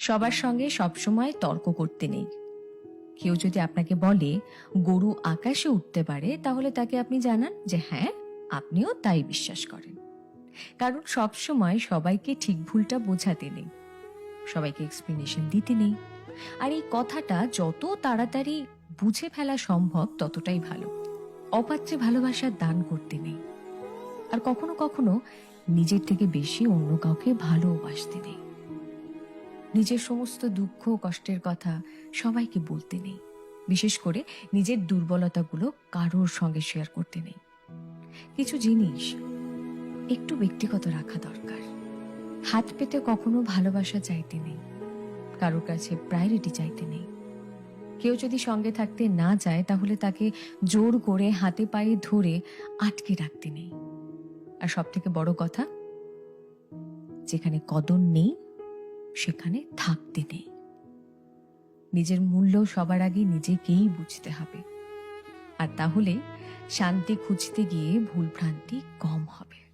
সবার সঙ্গে সবসময় তর্ক করতে নেই। কেউ যদি আপনাকে বলে গরু আকাশে উঠতে পারে, তাহলে তাকে আপনি জানান যে হ্যাঁ, আপনিও তাই বিশ্বাস করেন। কারণ সবসময় সবাইকে ঠিক ভুলটা বোঝাতে নেই, সবাইকে এক্সপ্লেনেশন দিতে নেই। আর এই কথাটা যত তাড়াতাড়ি বুঝে ফেলা সম্ভব ততটাই ভালো। অপাত্রে ভালোবাসার দান করতে নেই। আর কখনো কখনো নিজের থেকে বেশি অন্য কাউকে ভালোবাসতে নেই। নিজের সমস্ত দুঃখ কষ্টের কথা সবাইকে বলতে নেই। বিশেষ করে নিজের দুর্বলতাগুলো কারোর সঙ্গে শেয়ার করতে নেই। কিছু জিনিস একটু ব্যক্তিগত রাখা দরকার। হাত পেতে কখনো ভালোবাসা চাইতে নেই, কারোর কাছে প্রায়োরিটি চাইতে নেই। কেউ যদি সঙ্গে থাকতে না চায়, তাহলে তাকে জোর করে হাতে পায়ে ধরে আটকে রাখতে নেই। আর সব থেকে বড় কথা, যেখানে কদর নেই সেখানে থাকতে নেই। নিজের মূল্য সবার আগে নিজেকেই বুঝতে হবে। আর তাহলে শান্তি খুঁজতে গিয়ে ভুলভ্রান্তি কম হবে।